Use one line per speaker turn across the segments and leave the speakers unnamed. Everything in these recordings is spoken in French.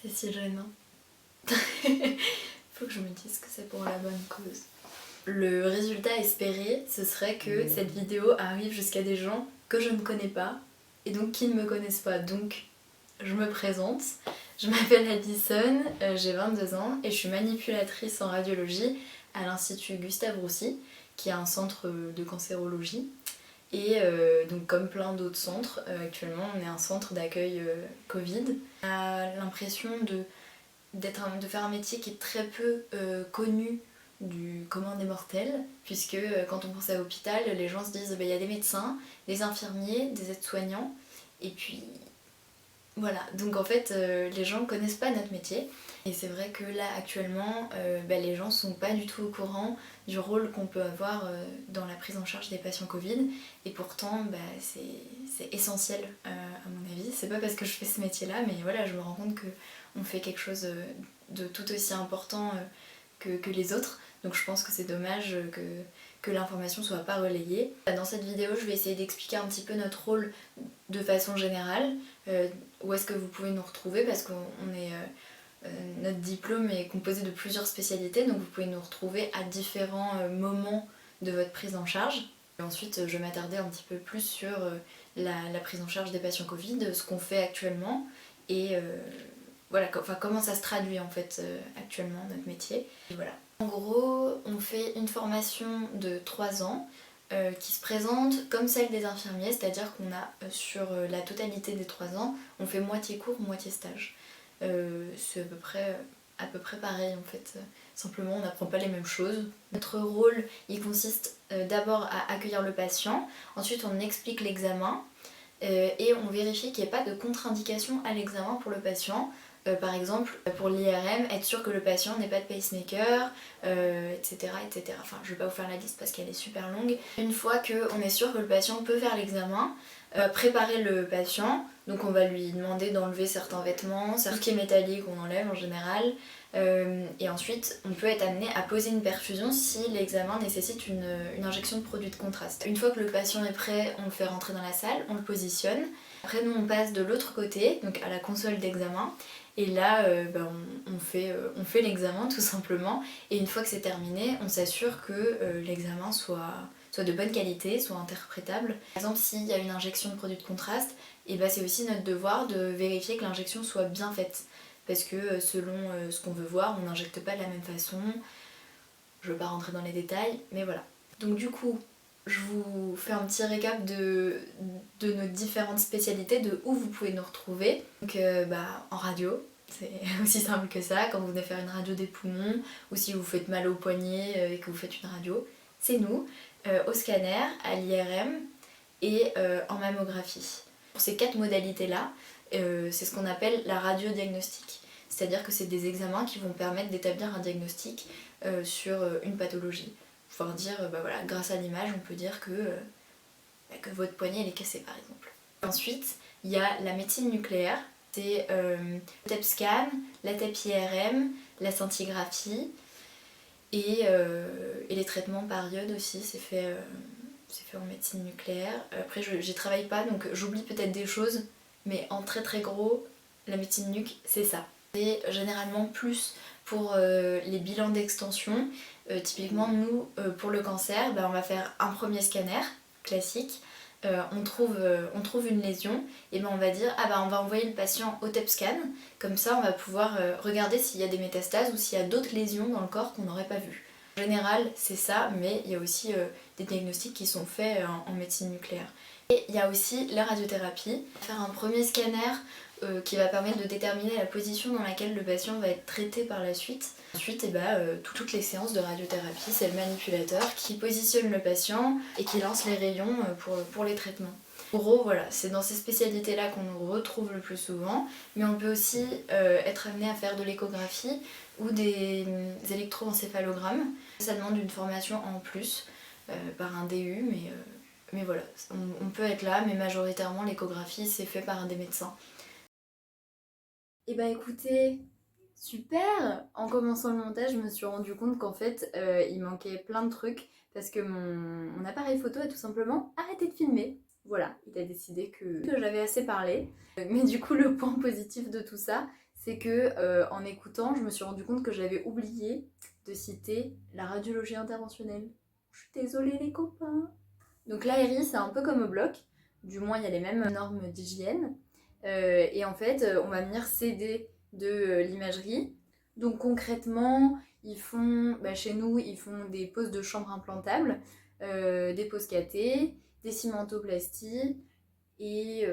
C'est si gênant. Faut que je me dise que c'est pour la bonne cause. Le résultat espéré, ce serait que cette vidéo arrive jusqu'à des gens que je ne connais pas et donc qui ne me connaissent pas. Donc je me présente, je m'appelle Addison, j'ai 22 ans et je suis manipulatrice en radiologie à l'Institut Gustave Roussy, qui est un centre de cancérologie. Et donc comme plein d'autres centres, actuellement on est un centre d'accueil Covid. On a l'impression de faire un métier qui est très peu connu du commun des mortels, puisque quand on pense à l'hôpital, les gens se disent il y a des médecins, des infirmiers, des aides-soignants, et puis voilà. Donc en fait, les gens ne connaissent pas notre métier. Et c'est vrai que là actuellement, les gens sont pas du tout au courant du rôle qu'on peut avoir dans la prise en charge des patients Covid. Et pourtant, c'est essentiel à mon avis. C'est pas parce que je fais ce métier-là, mais voilà, je me rends compte qu'on fait quelque chose de tout aussi important que les autres. Donc je pense que c'est dommage que l'information soit pas relayée. Dans cette vidéo, je vais essayer d'expliquer un petit peu notre rôle de façon générale, où est-ce que vous pouvez nous retrouver, parce qu'on est... notre diplôme est composé de plusieurs spécialités, donc vous pouvez nous retrouver à différents moments de votre prise en charge. Et ensuite, je vais m'attarder un petit peu plus sur la prise en charge des patients Covid, ce qu'on fait actuellement, et voilà, comment ça se traduit en fait actuellement notre métier. Et voilà. En gros, on fait une formation de 3 ans qui se présente comme celle des infirmiers, c'est-à-dire qu'on a sur la totalité des 3 ans, on fait moitié cours, moitié stage. C'est à peu près pareil en fait. Simplement on n'apprend pas les mêmes choses. Notre rôle il consiste d'abord à accueillir le patient, ensuite on explique l'examen et on vérifie qu'il n'y ait pas de contre-indication à l'examen pour le patient. Par exemple, pour l'IRM, être sûr que le patient n'ait pas de pacemaker, etc., etc. Enfin, je vais pas vous faire la liste parce qu'elle est super longue. Une fois qu'on est sûr que le patient peut faire l'examen, préparer le patient, donc on va lui demander d'enlever certains vêtements, tout ce qui est métallique on enlève en général, et ensuite on peut être amené à poser une perfusion si l'examen nécessite une injection de produit de contraste. Une fois que le patient est prêt, on le fait rentrer dans la salle, on le positionne. Après nous on passe de l'autre côté, donc à la console d'examen, et là on fait l'examen tout simplement, et une fois que c'est terminé, on s'assure que l'examen soit de bonne qualité, soit interprétable. Par exemple, s'il y a une injection de produit de contraste, et c'est aussi notre devoir de vérifier que l'injection soit bien faite. Parce que selon ce qu'on veut voir, on n'injecte pas de la même façon. Je ne veux pas rentrer dans les détails, mais voilà. Donc du coup, je vous fais un petit récap de nos différentes spécialités, de où vous pouvez nous retrouver. Donc en radio, c'est aussi simple que ça, quand vous venez faire une radio des poumons, ou si vous faites mal au poignet et que vous faites une radio, c'est nous. Au scanner, à l'IRM et en mammographie. Pour ces 4 modalités-là, c'est ce qu'on appelle la radiodiagnostic. C'est-à-dire que c'est des examens qui vont permettre d'établir un diagnostic sur une pathologie. Pouvoir dire, voilà, grâce à l'image, on peut dire que votre poignet il est cassé par exemple. Ensuite, il y a la médecine nucléaire, c'est le TEP scan, la TEP IRM, la scintigraphie, et les traitements par iode aussi, c'est fait en médecine nucléaire. Après, j'y travaille pas, donc j'oublie peut-être des choses, mais en très très gros, la médecine nuc, c'est ça. C'est généralement plus pour les bilans d'extension. Typiquement, nous, pour le cancer, on va faire un premier scanner classique. On trouve une lésion, et on va dire on va envoyer le patient au TEP scan, comme ça on va pouvoir regarder s'il y a des métastases ou s'il y a d'autres lésions dans le corps qu'on n'aurait pas vues. En général c'est ça, mais il y a aussi des diagnostics qui sont faits en médecine nucléaire. Et il y a aussi la radiothérapie, faire un premier scanner qui va permettre de déterminer la position dans laquelle le patient va être traité par la suite. Ensuite, toutes les séances de radiothérapie, c'est le manipulateur qui positionne le patient et qui lance les rayons pour les traitements. En gros, voilà, c'est dans ces spécialités-là qu'on nous retrouve le plus souvent, mais on peut aussi être amené à faire de l'échographie ou des électroencéphalogrammes. Ça demande une formation en plus par un DU, mais voilà, on peut être là, mais majoritairement l'échographie c'est fait par un des médecins. Et écoutez, super! En commençant le montage, je me suis rendu compte qu'en fait, il manquait plein de trucs parce que mon appareil photo a tout simplement arrêté de filmer. Voilà, il a décidé que j'avais assez parlé. Mais du coup, le point positif de tout ça, c'est que en écoutant, je me suis rendu compte que j'avais oublié de citer la radiologie interventionnelle. Je suis désolée les copains. Donc l'ARI, c'est un peu comme au bloc, du moins il y a les mêmes normes d'hygiène. Et en fait, on va venir s'aider de l'imagerie. Donc concrètement, ils font, chez nous, ils font des poses de chambre implantables, des poses cathées, des cimentoplasties et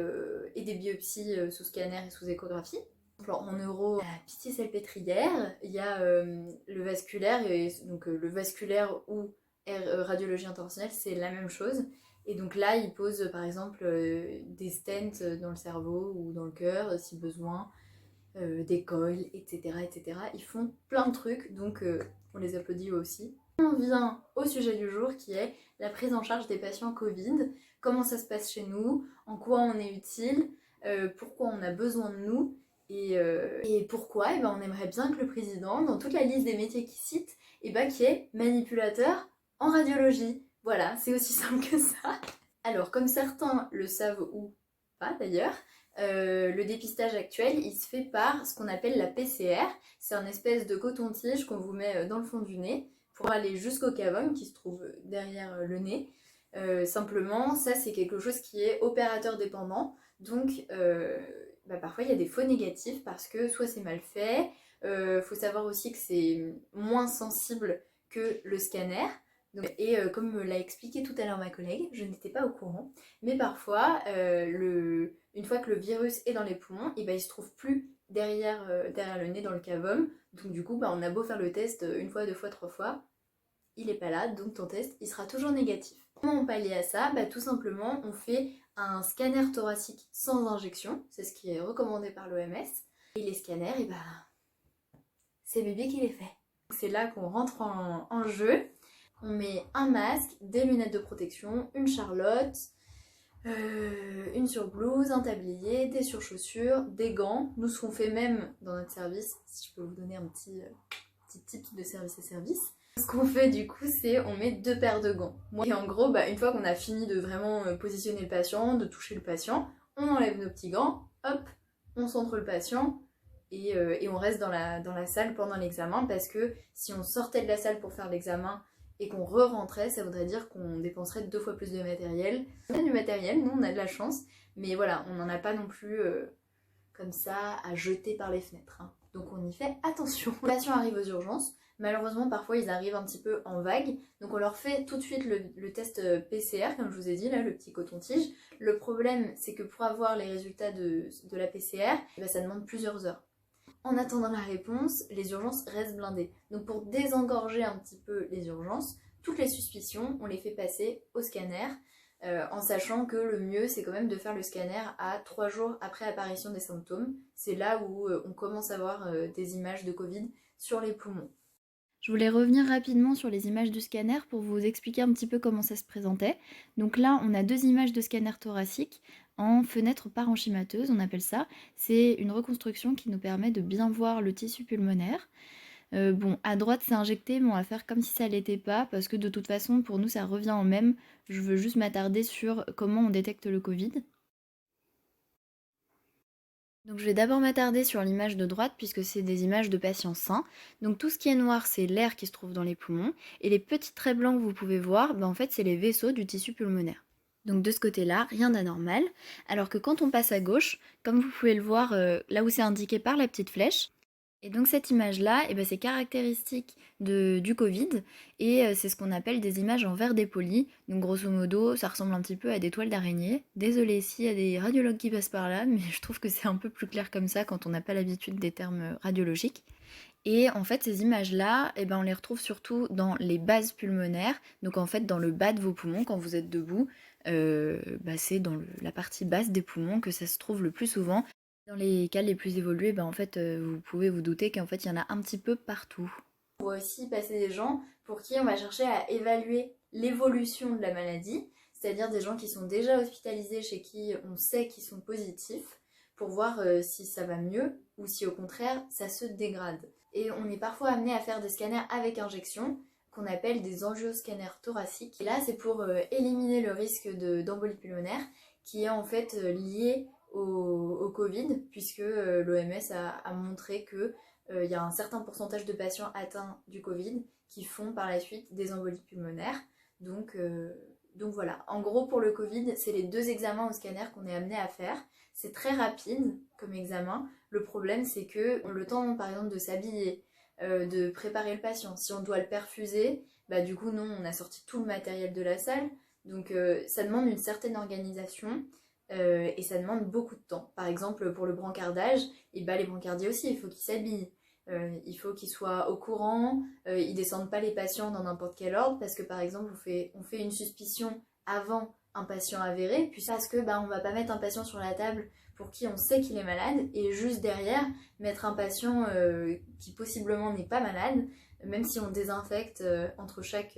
des biopsies sous scanner et sous échographie. En neuro, la Pitié-Salpêtrière, il y a le vasculaire, et donc le vasculaire ou radiologie interventionnelle, c'est la même chose. Et donc là, ils posent par exemple des stents dans le cerveau ou dans le cœur si besoin, des coils, etc., etc. Ils font plein de trucs, donc on les applaudit aussi. On vient au sujet du jour qui est la prise en charge des patients Covid. Comment ça se passe chez nous, en quoi on est utile, pourquoi on a besoin de nous et pourquoi on aimerait bien que le président, dans toute la liste des métiers qu'il cite, qu'il y ait manipulateur en radiologie. Voilà, c'est aussi simple que ça. Alors, comme certains le savent ou pas d'ailleurs, le dépistage actuel, il se fait par ce qu'on appelle la PCR. C'est un espèce de coton-tige qu'on vous met dans le fond du nez pour aller jusqu'au cavum qui se trouve derrière le nez. Simplement, ça c'est quelque chose qui est opérateur dépendant. Donc, parfois il y a des faux négatifs parce que soit c'est mal fait, faut savoir aussi que c'est moins sensible que le scanner. Donc, comme me l'a expliqué tout à l'heure ma collègue, je n'étais pas au courant, mais parfois, une fois que le virus est dans les poumons, il se trouve plus derrière le nez dans le cavum. Donc du coup, on a beau faire le test une fois, deux fois, trois fois, il n'est pas là, donc ton test, il sera toujours négatif. Comment on pallie à ça? Tout simplement, on fait un scanner thoracique sans injection, c'est ce qui est recommandé par l'OMS. Et les scanners, c'est bébé qui les fait. C'est là qu'on rentre en jeu. On met un masque, des lunettes de protection, une charlotte, une surblouse, un tablier, des surchaussures, des gants. Nous, ce qu'on fait même dans notre service, si je peux vous donner un petit tip de service à service. Ce qu'on fait du coup, c'est on met 2 paires de gants. Et en gros, une fois qu'on a fini de vraiment positionner le patient, de toucher le patient, on enlève nos petits gants, hop, on centre le patient et on reste dans la salle pendant l'examen parce que si on sortait de la salle pour faire l'examen et qu'on re-rentrait, ça voudrait dire qu'on dépenserait 2 fois plus de matériel. On a du matériel, nous on a de la chance, mais voilà, on n'en a pas non plus comme ça à jeter par les fenêtres. Hein. Donc on y fait attention. Les patients arrivent aux urgences, malheureusement parfois ils arrivent un petit peu en vague, donc on leur fait tout de suite le test PCR, comme je vous ai dit, là, le petit coton-tige. Le problème c'est que pour avoir les résultats de la PCR, ça demande plusieurs heures. En attendant la réponse, les urgences restent blindées. Donc pour désengorger un petit peu les urgences, toutes les suspicions, on les fait passer au scanner, en sachant que le mieux, c'est quand même de faire le scanner à 3 jours après apparition des symptômes. C'est là où on commence à voir des images de Covid sur les poumons.
Je voulais revenir rapidement sur les images du scanner pour vous expliquer un petit peu comment ça se présentait. Donc là, on a 2 images de scanner thoracique en fenêtre parenchymateuse, on appelle ça. C'est une reconstruction qui nous permet de bien voir le tissu pulmonaire. À droite c'est injecté, mais on va faire comme si ça l'était pas, parce que de toute façon, pour nous, ça revient au même. Je veux juste m'attarder sur comment on détecte le Covid. Donc je vais d'abord m'attarder sur l'image de droite puisque c'est des images de patients sains. Donc tout ce qui est noir, c'est l'air qui se trouve dans les poumons. Et les petits traits blancs que vous pouvez voir, en fait c'est les vaisseaux du tissu pulmonaire. Donc de ce côté-là, rien d'anormal. Alors que quand on passe à gauche, comme vous pouvez le voir là où c'est indiqué par la petite flèche, et donc cette image-là, c'est caractéristique du Covid et c'est ce qu'on appelle des images en verre dépoli. Donc grosso modo, ça ressemble un petit peu à des toiles d'araignée. Désolée s'il y a des radiologues qui passent par là, mais je trouve que c'est un peu plus clair comme ça quand on n'a pas l'habitude des termes radiologiques. Et en fait, ces images-là, on les retrouve surtout dans les bases pulmonaires. Donc en fait, dans le bas de vos poumons, quand vous êtes debout, c'est dans la partie basse des poumons que ça se trouve le plus souvent. Dans les cas les plus évolués, vous pouvez vous douter qu'en fait, il y en a un petit peu partout.
On voit aussi passer des gens pour qui on va chercher à évaluer l'évolution de la maladie, c'est-à-dire des gens qui sont déjà hospitalisés, chez qui on sait qu'ils sont positifs, pour voir si ça va mieux ou si au contraire ça se dégrade. Et on est parfois amené à faire des scanners avec injection, qu'on appelle des angioscanners thoraciques. Et là, c'est pour éliminer le risque d'embolie pulmonaire, qui est en fait lié au Covid, puisque l'OMS a montré que il y a un certain pourcentage de patients atteints du Covid qui font par la suite des embolies pulmonaires. Donc voilà, en gros pour le Covid, c'est les 2 examens au scanner qu'on est amené à faire. C'est très rapide comme examen. Le problème c'est que on a le temps par exemple de s'habiller, de préparer le patient. Si on doit le perfuser, bah du coup non, on a sorti tout le matériel de la salle. Donc ça demande une certaine organisation et ça demande beaucoup de temps. Par exemple pour le brancardage, et bah les brancardiers aussi, il faut qu'ils s'habillent. Il faut qu'ils soient au courant, ils descendent pas les patients dans n'importe quel ordre parce que par exemple on fait une suspicion avant un patient avéré, puis parce que bah, on va pas mettre un patient sur la table pour qui on sait qu'il est malade et juste derrière mettre un patient qui possiblement n'est pas malade, même si on désinfecte entre chaque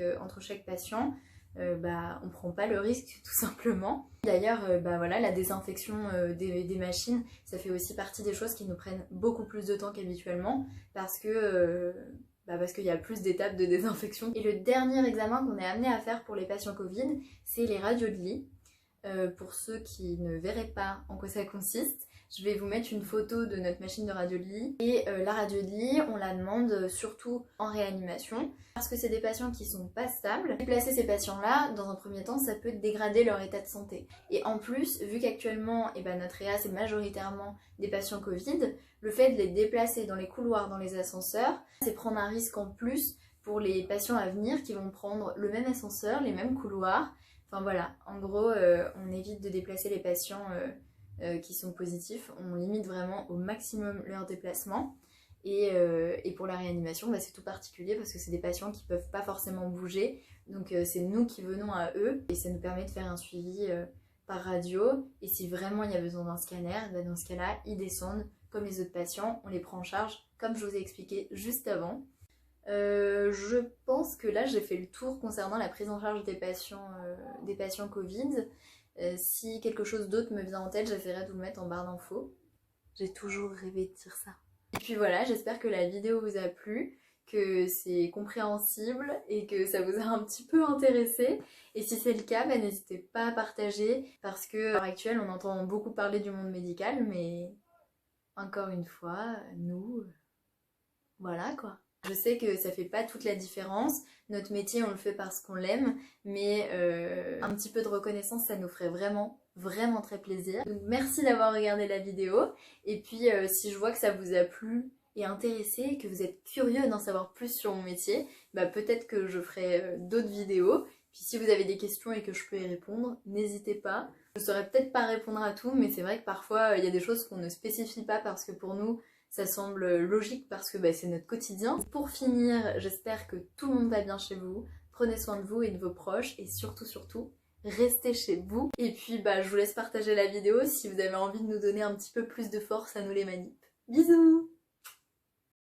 patient. Bah, on prend pas le risque tout simplement. D'ailleurs, bah, voilà, la désinfection des machines, ça fait aussi partie des choses qui nous prennent beaucoup plus de temps qu'habituellement parce qu'il y a plus d'étapes de désinfection. Et le dernier examen qu'on est amené à faire pour les patients Covid, c'est les radios de lit. Pour ceux qui ne verraient pas en quoi ça consiste, je vais vous mettre une photo de notre machine de radio de lit. Et la radio de lit, on la demande surtout en réanimation parce que c'est des patients qui sont pas stables. Déplacer ces patients-là, dans un premier temps, ça peut dégrader leur état de santé. Et en plus, vu qu'actuellement, notre réa, c'est majoritairement des patients Covid, le fait de les déplacer dans les couloirs, dans les ascenseurs, c'est prendre un risque en plus pour les patients à venir qui vont prendre le même ascenseur, les mêmes couloirs. Enfin voilà, en gros, on évite de déplacer les patients qui sont positifs. On limite vraiment au maximum leur déplacement. Et pour la réanimation, bah, c'est tout particulier parce que c'est des patients qui ne peuvent pas forcément bouger. Donc c'est nous qui venons à eux et ça nous permet de faire un suivi par radio. Et si vraiment il y a besoin d'un scanner, bah, dans ce cas-là, ils descendent comme les autres patients. On les prend en charge comme je vous ai expliqué juste avant. Je pense que là j'ai fait le tour concernant la prise en charge des patients Covid. Si quelque chose d'autre me vient en tête, j'essaierai de vous le mettre en barre d'infos. J'ai toujours rêvé de dire ça. Et puis voilà, j'espère que la vidéo vous a plu, que c'est compréhensible et que ça vous a un petit peu intéressé. Et si c'est le cas, bah, n'hésitez pas à partager parce que à l'heure actuelle on entend beaucoup parler du monde médical, mais encore une fois, nous, voilà quoi. Je sais que ça fait pas toute la différence, notre métier on le fait parce qu'on l'aime, mais un petit peu de reconnaissance ça nous ferait vraiment, vraiment très plaisir. Donc merci d'avoir regardé la vidéo, et puis si je vois que ça vous a plu et intéressé, que vous êtes curieux d'en savoir plus sur mon métier, bah peut-être que je ferai d'autres vidéos. Puis si vous avez des questions et que je peux y répondre, n'hésitez pas. Je saurais peut-être pas répondre à tout, mais c'est vrai que parfois il y a des choses qu'on ne spécifie pas parce que pour nous, ça semble logique parce que c'est notre quotidien. Pour finir, j'espère que tout le monde va bien chez vous. Prenez soin de vous et de vos proches et surtout, restez chez vous. Et puis je vous laisse partager la vidéo si vous avez envie de nous donner un petit peu plus de force à nous les manips. Bisous!